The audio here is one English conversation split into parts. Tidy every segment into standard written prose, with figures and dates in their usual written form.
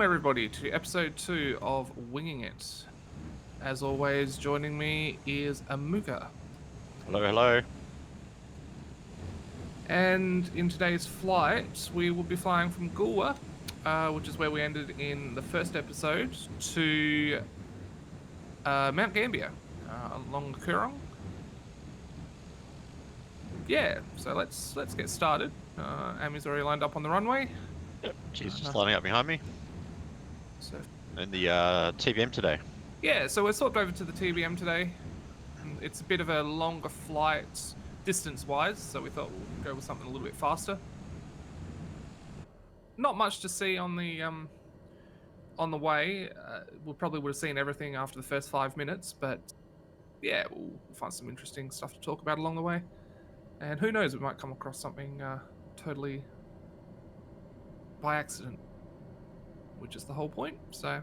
Welcome everybody to episode 2 of Winging It. As always, joining me is Amuka. Hello, hello. And in today's flight, we will be flying from Goolwa, which is where we ended in the first episode, to Mount Gambier, along the Coorong. Yeah, so let's get started. Ami's already lined up on the runway. Yep, she's just lining up behind me. So In the TBM today. yeah, so we're swapped over to the TBM today. It's a bit of a longer flight distance-wise, so we thought we'll go with something a little bit faster. Not much to see on the way. We probably would have seen everything after the first 5 minutes, but yeah, we'll find some interesting stuff to talk about along the way. And who knows, we might come across something totally by accident, which is the whole point. So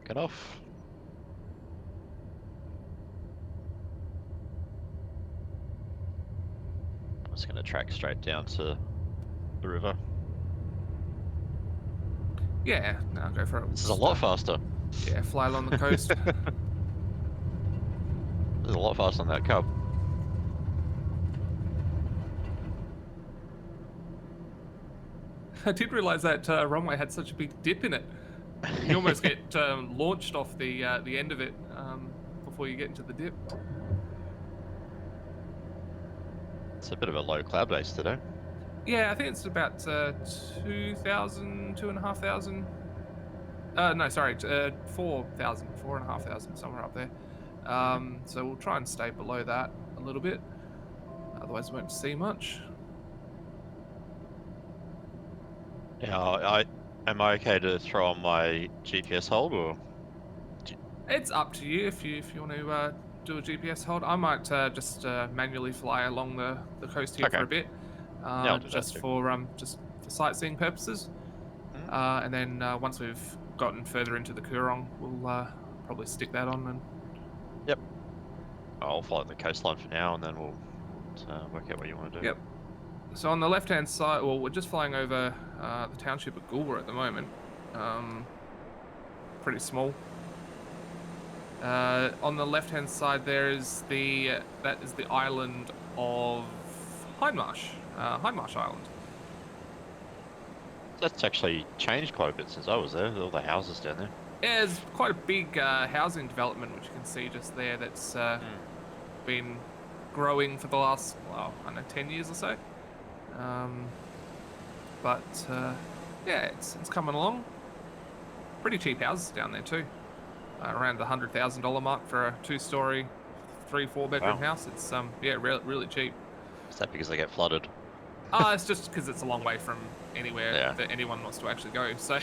Get off. I'm just going to track straight down to the river. yeah, now go for it. This is a lot faster. Yeah, fly along the coast. This is a lot faster than that cub. I did realize that runway had such a big dip in it. You almost get launched off the end of it before you get into the dip. It's a bit of a low cloud base today. Yeah, I think it's about 2,000, 2,500. No, sorry, 4,000, 4,500, somewhere up there. So we'll try and stay below that a little bit. Otherwise, we won't see much. Yeah, am I okay to throw on my GPS hold or? It's up to you if you want to do a GPS hold. I might just manually fly along the coast here for a bit, just for sightseeing purposes. And then once we've gotten further into the Coorong, we'll probably stick that on. And Yep. I'll follow the coastline for now, and then we'll work out what you want to do. Yep. So on the left-hand side, well, we're just flying over the township of Goolwa at the moment. Pretty small. On the left-hand side, that is the island of Hindmarsh, Hindmarsh Island. That's actually changed quite a bit since I was there. All the houses down there. Yeah, there's quite a big housing development, which you can see just there. That's been growing for the last, well, I don't know, 10 years or so. But yeah, it's coming along. Pretty cheap houses down there too. Around the $100,000 mark for a 2-story, 3-4 bedroom house. It's yeah, really cheap. Is that because they get flooded? It's just because it's a long way from anywhere that anyone wants to actually go. So,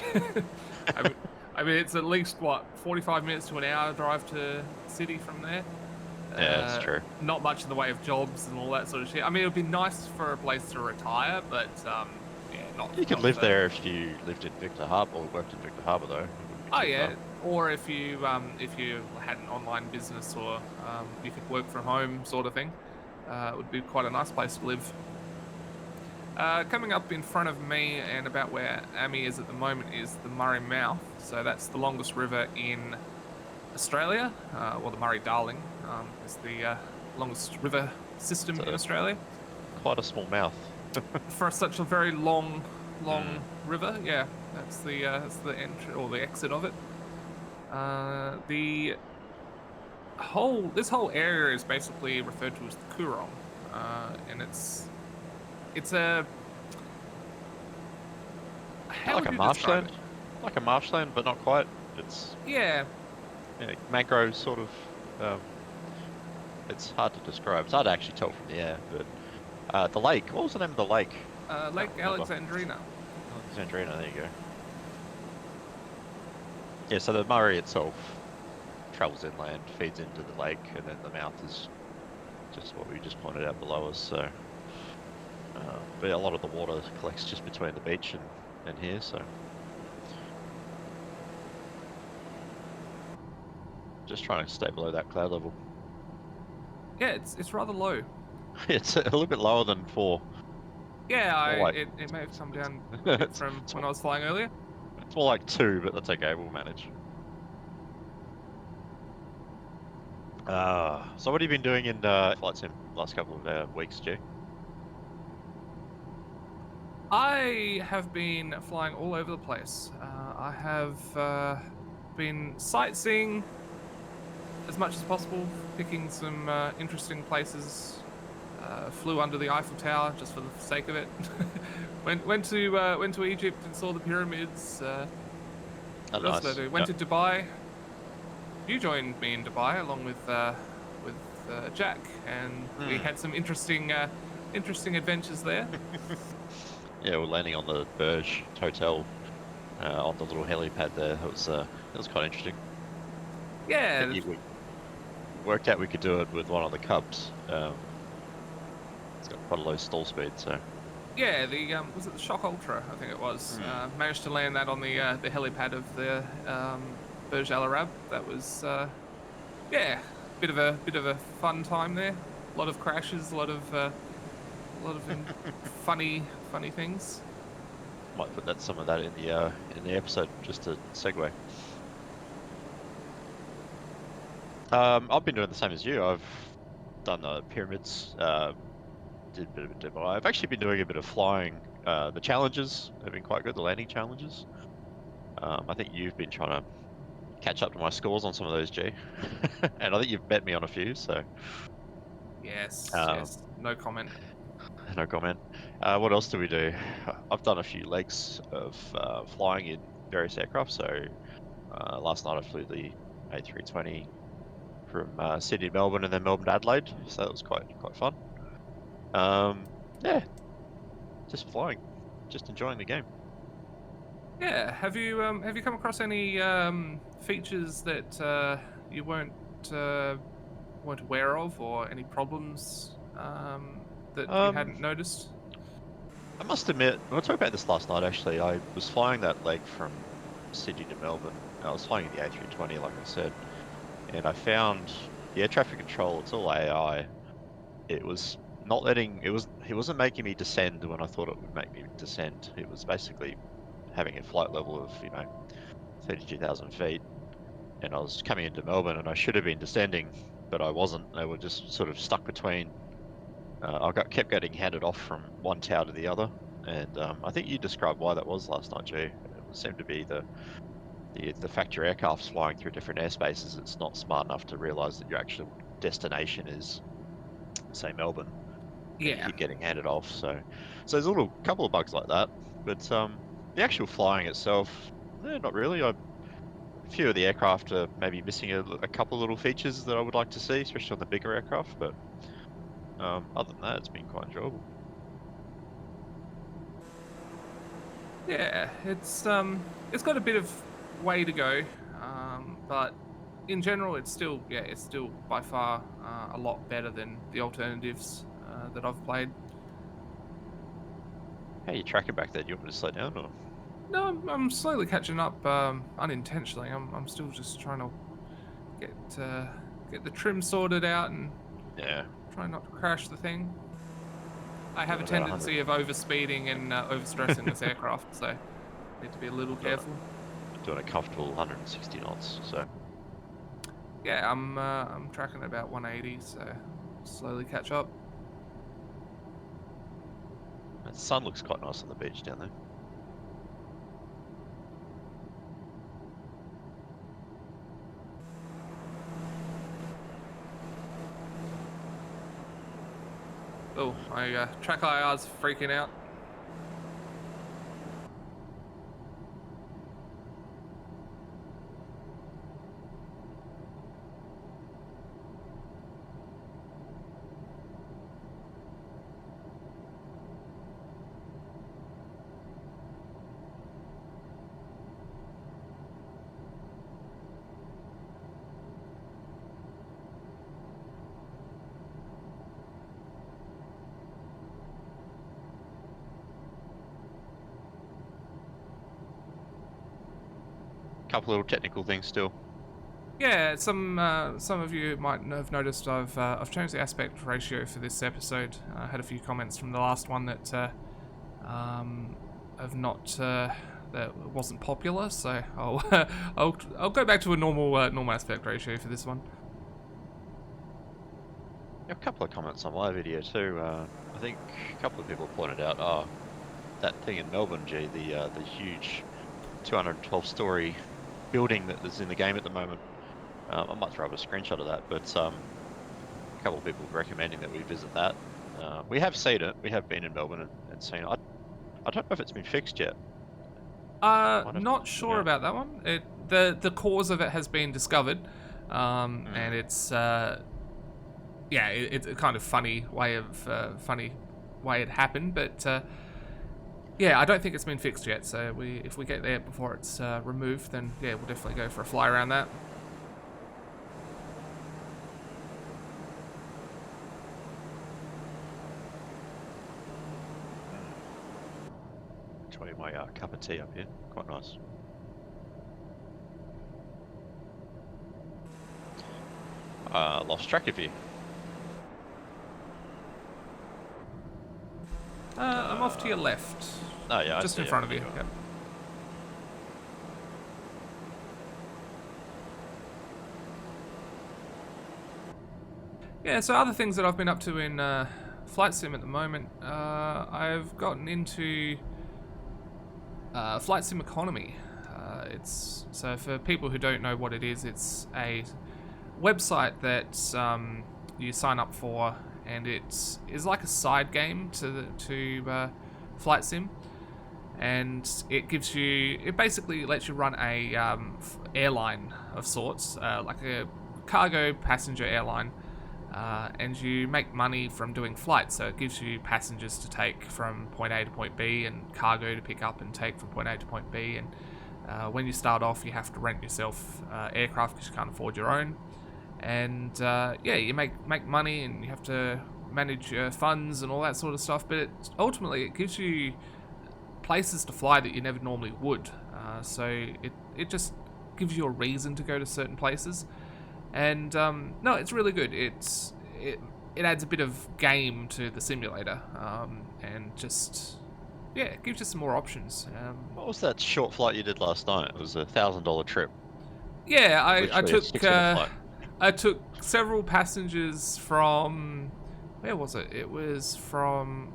I mean, it's at least 45 minutes to an hour drive to the city from there. Yeah, that's true. Not much in the way of jobs and all that sort of shit. I mean, it would be nice for a place to retire, but yeah, not. You could live there if you lived in Victor Harbour or worked in Victor Harbour, though. Oh yeah, or if you had an online business or you could work from home, sort of thing. It would be quite a nice place to live. Coming up in front of me and about where Amy is at the moment is the Murray Mouth. So that's the longest river in Australia, or the Murray-Darling is the longest river system in Australia. Quite a small mouth. For such a very long river, yeah, that's the entry or the exit of it. This whole area is basically referred to as the Coorong, and it's a like a marshland, like a marshland, but not quite. It's mangrove sort of. It's hard to describe. It's hard to actually tell from the air. But the lake. What was the name of the lake? Lake Alexandrina. Alexandrina. There you go. Yeah. So the Murray itself travels inland, feeds into the lake, and then the mouth is just what we just pointed out below us. So, but a lot of the water collects just between the beach and here. So, just trying to stay below that cloud level. Yeah, it's rather low. It's a little bit lower than 4. Yeah, More like it may have come down a bit it's, from it's when more I was flying earlier. it's more like 2, but that's okay. We'll manage. So what have you been doing in flight sim last couple of weeks, Stu? I have been flying all over the place. I have been sightseeing as much as possible, picking some interesting places. Flew under the Eiffel Tower just for the sake of it. Went to Egypt and saw the pyramids. Oh, What else did I nice. do? Yeah. Went to Dubai. You joined me in Dubai along with Jack, and we Hmm. had some interesting adventures there. Yeah, we're landing on the Burj Hotel on the little helipad there. It was quite interesting. I think Yeah, we worked out we could do it with one of the Cubs. It's got quite a low stall speed, so. yeah. The was it the Shock Ultra? I think it was. Hmm. Managed to land that on the helipad of the Burj Al Arab. That was yeah, bit of a fun time there. A lot of crashes, a lot of funny things. Might put some of that in the episode just to segue. I've been doing the same as you. I've done the pyramids, did a bit of Dubai. I've actually been doing a bit of flying. The challenges have been quite good, the landing challenges. I think you've been trying to catch up to my scores on some of those, G. And I think you've bet me on a few, so Yes, um, yes. No comment. no comment. What else do we do? I've done a few legs of flying in various aircraft. So last night I flew the A320 from Sydney to Melbourne and then Melbourne to Adelaide, so that was quite fun. Um, yeah, just flying, just enjoying the game. Yeah. Have you come across any features that you uh, weren't aware of, or any problems that you Um, hadn't noticed? I must admit, I talked about this last night actually. I was flying that leg from Sydney to Melbourne. I was flying the A320, like I said, and I found the air traffic control. It's all AI. It was not letting. It wasn't making me descend when I thought it would make me descend. It was basically having a flight level of 32,000 feet, and I was coming into Melbourne, and I should have been descending, but I wasn't. They were just sort of stuck between. Kept getting handed off from one tower to the other, and I think you described why that was last night, G. It seemed to be the fact your aircraft's flying through different airspaces. It's not smart enough to realise that your actual destination is, say, Melbourne, and you Yeah. keep getting handed off. So there's a little couple of bugs like that, but the actual flying itself, not really. A few of the aircraft are maybe missing a couple of little features that I would like to see, especially on the bigger aircraft. But other than that, it's been quite enjoyable. Yeah, it's got a bit of way to go, but in general, it's still by far a lot better than the alternatives that I've played. How are you tracking back there? Do you want me to slow down or? No, I'm slowly catching up unintentionally. I'm still just trying to get the trim sorted out and Yeah, try not to crash the thing. I have a doing about 100. tendency of overspeeding and overstressing this aircraft, so need to be a little Doing careful. doing a comfortable 160 knots. So Yeah, I'm tracking about 180, so slowly catch up. the sun looks quite nice on the beach down there. Oh, my track IR's freaking out. Couple little technical things still. Yeah, some of you might have noticed I've changed the aspect ratio for this episode. I had a few comments from the last one that of not that wasn't popular. So I'll I'll go back to a normal aspect ratio for this one. A couple of comments on my video too. I think a couple of people pointed out, oh, that thing in Melbourne, the huge 212-story building that is in the game at the moment. I might throw up a screenshot of that, but a couple of people recommending that we visit that. We have seen it. We have been in Melbourne and seen it. I don't know if it's been fixed yet. Not sure about that one. The cause of it has been discovered, and it's it's a kind of funny way it happened, but I don't think it's been fixed yet. So if we get there before it's removed, then we'll definitely go for a fly around that. Enjoy my cup of tea up here. Quite nice. Lost track of you. I'm off to your left. Oh yeah, just in front of you. Yep. Yeah, so other things that I've been up to in Flight Sim at the moment, I've gotten into Flight Sim Economy. So for people who don't know what it is, it's a website that you sign up for, and it is like a side game to Flight Sim, and it basically lets you run a airline of sorts, like a cargo passenger airline. And you make money from doing flights, so it gives you passengers to take from point A to point B and cargo to pick up and take from point A to point B. And when you start off, you have to rent yourself aircraft because you can't afford your own. And you make money, and you have to manage your funds and all that sort of stuff. But ultimately, it gives you places to fly that you never normally would. So it just gives you a reason to go to certain places. And no, it's really good. It adds a bit of game to the simulator, and just it gives you some more options. What was that short flight you did last night? It was a $1,000 trip. Yeah, I Literally a 6-minute flight. I took several passengers from, where was it? It was from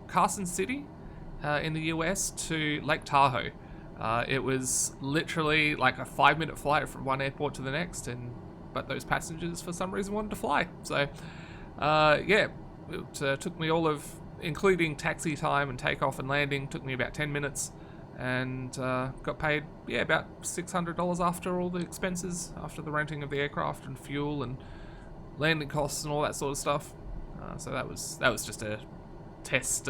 Carson City in the US to Lake Tahoe. It was literally like a 5-minute flight from one airport to the next, but those passengers for some reason wanted to fly. So it took me all of, including taxi time and takeoff and landing, took me about 10 minutes, and got paid about $600 after all the expenses, after the renting of the aircraft and fuel and landing costs and all that sort of stuff. So that was just a test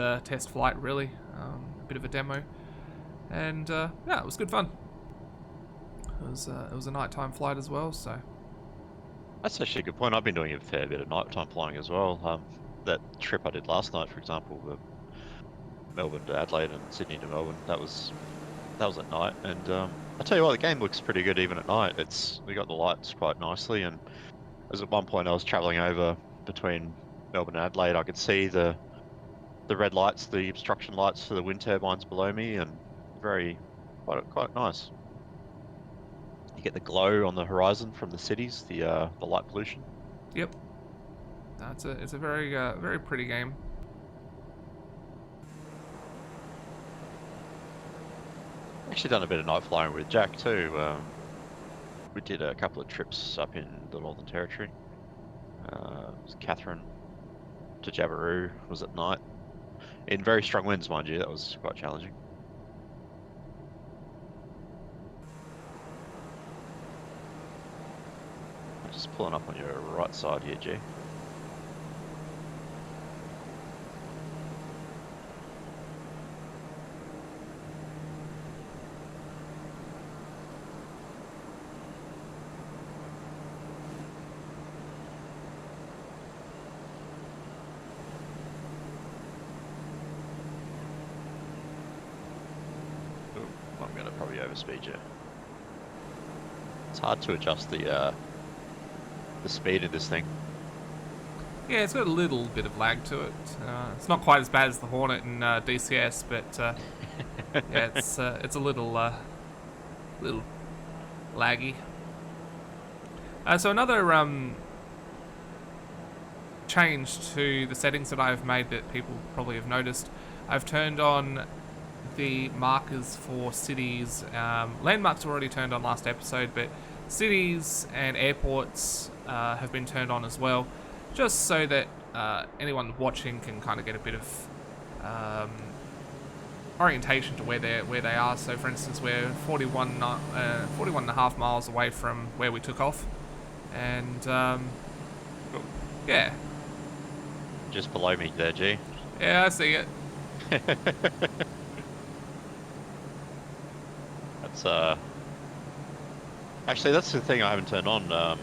flight, really, a bit of a demo, and it was good fun. It was a nighttime flight as well, so. That's actually a good point. I've been doing a fair bit of nighttime flying as well. That trip I did last night, for example, Melbourne to Adelaide and Sydney to Melbourne, that was at night. And I tell you what, the game looks pretty good even at night. We got the lights quite nicely, and as at one point I was travelling over between Melbourne and Adelaide, I could see the red lights, the obstruction lights for the wind turbines below me, and quite nice. You get the glow on the horizon from the cities, the light pollution. Yep. It's a very very pretty game. Actually done a bit of night flying with Jack too. We did a couple of trips up in the Northern Territory. It was Catherine to Jabiru was at night. In very strong winds, mind you, that was quite challenging. Just pulling up on your right side here, G. Ooh, I'm gonna probably overspeed you. It's hard to adjust the speed of this thing. Yeah, it's got a little bit of lag to it. It's not quite as bad as the Hornet in DCS, but yeah, it's a little laggy. So another change to the settings that I've made that people probably have noticed, I've turned on the markers for cities. Landmarks were already turned on last episode, but cities and airports have been turned on as well, just so that anyone watching can kind of get a bit of orientation to where they are. So, for instance, we're 41 and a half miles away from where we took off, and yeah, Just below me there, G. yeah, I see it. That's actually, that's the thing I haven't turned on.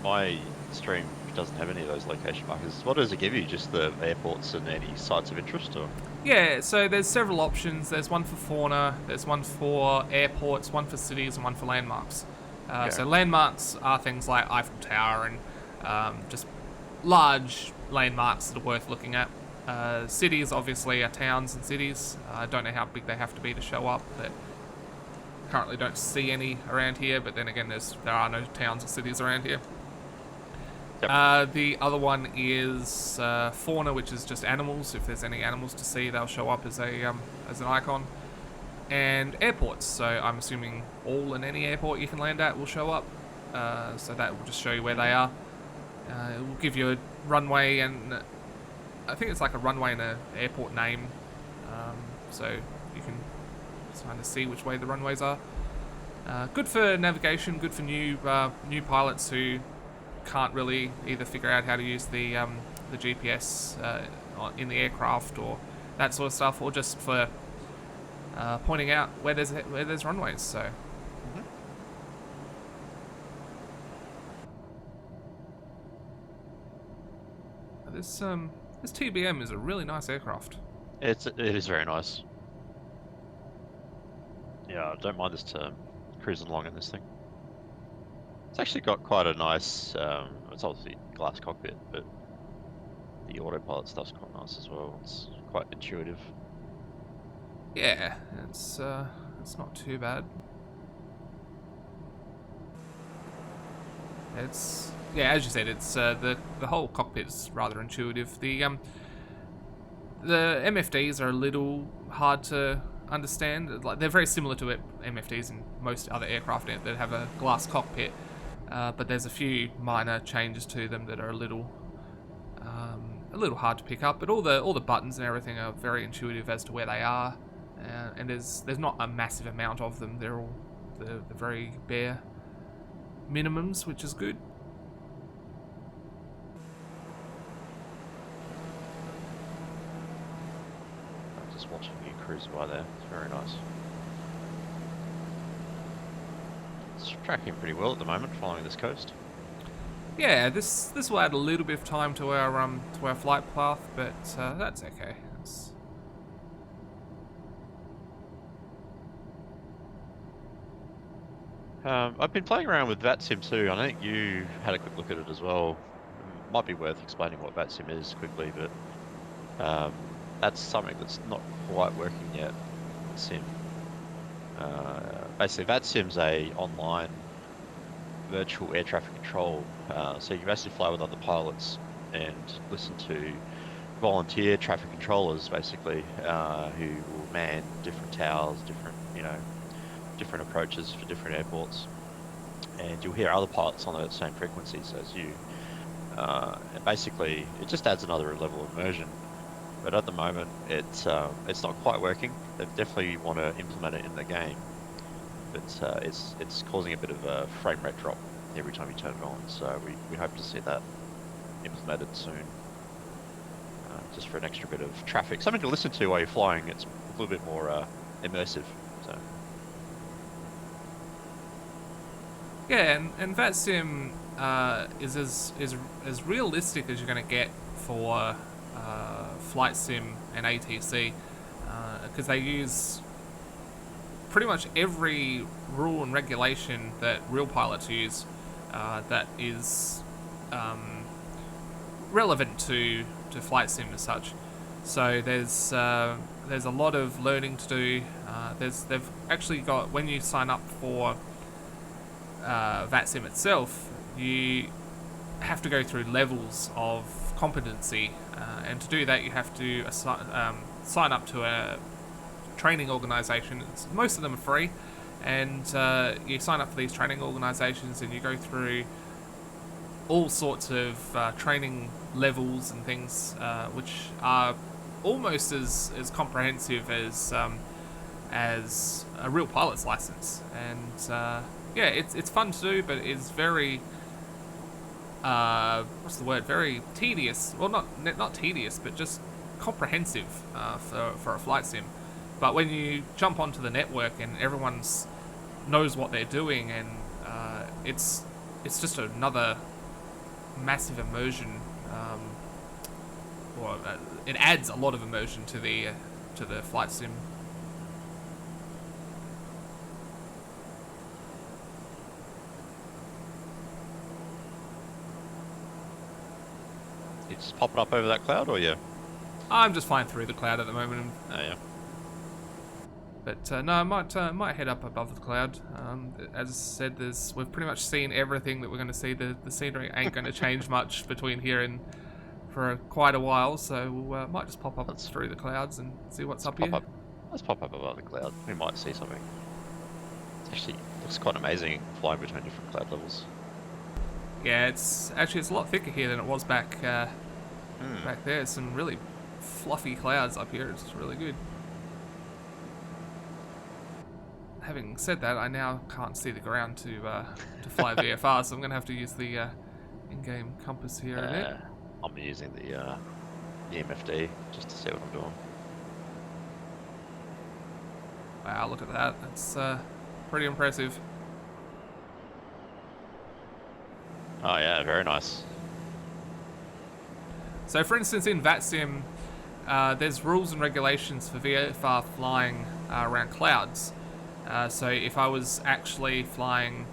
My stream doesn't have any of those location markers. What does it give you? Just the airports and any sites of interest, or? Yeah, so there's several options. There's one for fauna, there's one for airports, one for cities, and one for landmarks. So landmarks are things like Eiffel Tower and just large landmarks that are worth looking at. Cities, obviously, are towns and cities. I don't know how big they have to be to show up, but currently don't see any around here. But then again, there are no towns or cities around here. Yep. The other one is fauna, which is just animals. If there's any animals to see, they'll show up as an icon. And airports, so I'm assuming all and any airport you can land at will show up. So that will just show you where they are. It will give you a runway, and I think it's like a runway and an airport name, so you can kind of see which way the runways are. Good for navigation, good for new pilots who can't really either figure out how to use the GPS in the aircraft or that sort of stuff, or just for pointing out where there's runways. So. This TBM is a really nice aircraft. It is very nice. Yeah, I don't mind this term. Cruising along in this thing. It's actually got quite a nice, it's obviously glass cockpit, but the autopilot stuff's quite nice as well. It's quite intuitive. Yeah, it's not too bad. It's, yeah, as you said, it's the whole cockpit is rather intuitive. The MFDs are a little hard to understand. Like, they're very similar to MFDs in most other aircraft that have a glass cockpit, but there's a few minor changes to them that are a little hard to pick up. But all the buttons and everything are very intuitive as to where they are, and there's not a massive amount of them. They're all the very bare minimums, which is good. I'm just watching you cruise by there. It's very nice. It's tracking pretty well at the moment, following this coast. Yeah, this will add a little bit of time to our flight path, but that's okay. I've been playing around with VATSIM too. I think you had a quick look at it as well. Might be worth explaining what VATSIM is quickly, but that's something that's not quite working yet. Sim. Basically, VATSIM's a online virtual air traffic control. So you basically fly with other pilots and listen to volunteer traffic controllers, basically, who will man different towers, different approaches for different airports, and you'll hear other pilots on the same frequencies as you. And basically, it just adds another level of immersion. But at the moment, it's not quite working. They definitely want to implement it in the game, but it's causing a bit of a frame rate drop every time you turn it on. So we hope to see that implemented soon, just for an extra bit of traffic, something to listen to while you're flying. It's a little bit more immersive. So. Yeah, and VATSIM is as realistic as you're going to get for flight sim and ATC, because they use pretty much every rule and regulation that real pilots use that is relevant to flight sim as such. So there's a lot of learning to do. They've actually got, when you sign up for VATSIM itself, you have to go through levels of competency, and to do that you have to sign up to a training organisation. Most of them are free, and you sign up for these training organisations and you go through all sorts of training levels and things, which are almost as comprehensive as a real pilot's license. And yeah, it's fun to do, but it's very what's the word? Very tedious. Well, not tedious, but just comprehensive for a flight sim. But when you jump onto the network and everyone knows what they're doing, and it's just another massive immersion, or it adds a lot of immersion to the flight sim. You just popping up over that cloud, or yeah? I'm just flying through the cloud at the moment. Oh yeah. But no, I might head up above the cloud. As I said, we've pretty much seen everything that we're going to see. The scenery ain't going to change much between here and for quite a while, so we might just pop up through the clouds and see what's up here. Let's pop up above the cloud. We might see something. It actually looks quite amazing flying between different cloud levels. Yeah, it's a lot thicker here than it was back there. There's some really fluffy clouds up here. It's really good. Having said that, I now can't see the ground to fly VFR, so I'm going to have to use the in-game compass here a bit. I'm using the MFD just to see what I'm doing. Wow, look at that. That's pretty impressive. Oh yeah, very nice. So for instance, in VATSIM, there's rules and regulations for VFR flying around clouds. So if I was actually flying,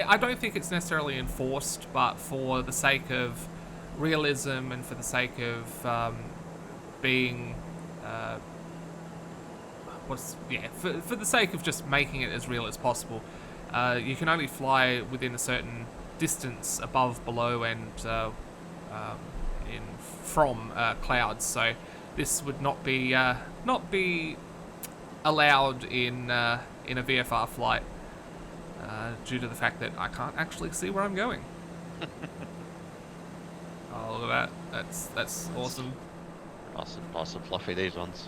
I don't think it's necessarily enforced, but for the sake of realism and for the sake of being, for the sake of just making it as real as possible, you can only fly within a certain distance above, below, and from clouds. So this would not be allowed in a VFR flight due to the fact that I can't actually see where I'm going. Oh, look at that! That's awesome. Nice and fluffy, these ones.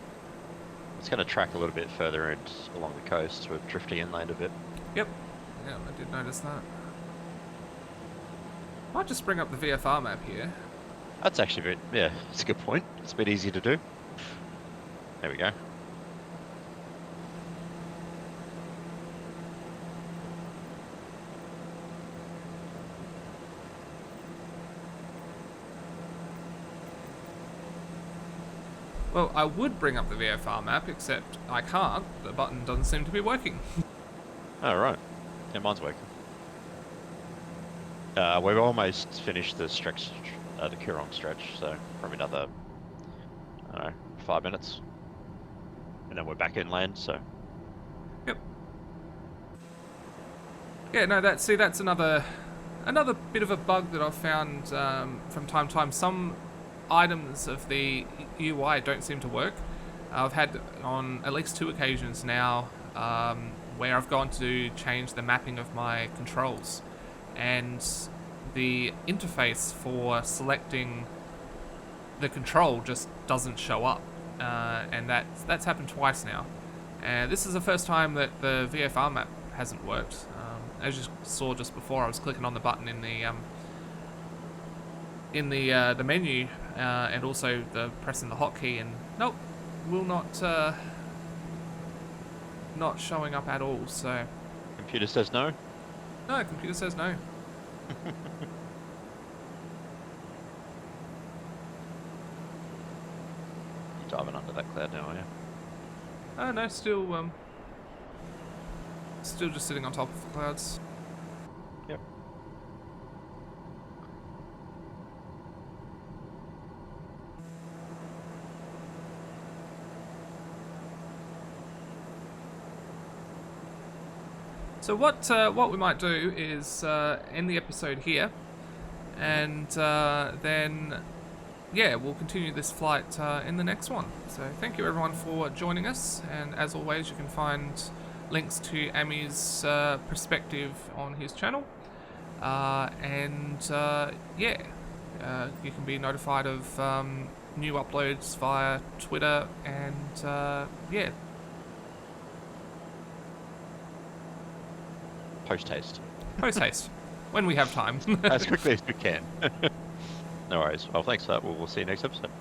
It's going to track a little bit further in along the coast. We're drifting inland a bit. Yep. Yeah, I did notice that. Might just bring up the VFR map here. That's actually it's a good point. It's a bit easy to do. There we go. Well, I would bring up the VFR map, except I can't. The button doesn't seem to be working. Oh, right. Yeah, mine's working. We've almost finished the stretch, the Coorong stretch, so probably another, I don't know, 5 minutes. And then we're back inland, so. Yep. Yeah, no, that's another bit of a bug that I've found from time to time. Some items of the UI don't seem to work. I've had on at least 2 occasions now where I've gone to change the mapping of my controls, and the interface for selecting the control just doesn't show up, and that's happened twice now. And this is the first time that the VFR map hasn't worked. As you saw just before, I was clicking on the button in the menu, and also pressing the hotkey, and nope, will not showing up at all. So Computer says no? no, computer says no. You're diving under that cloud now, are you? No, still just sitting on top of the clouds. Yep. So what we might do is end the episode here, and then yeah, we'll continue this flight in the next one. So thank you everyone for joining us, and as always, you can find links to Ami's perspective on his channel, and yeah, you can be notified of new uploads via Twitter, and yeah. Post haste. Post haste when we have time. As quickly as we can. No worries. Well, thanks for that. We'll see you next episode.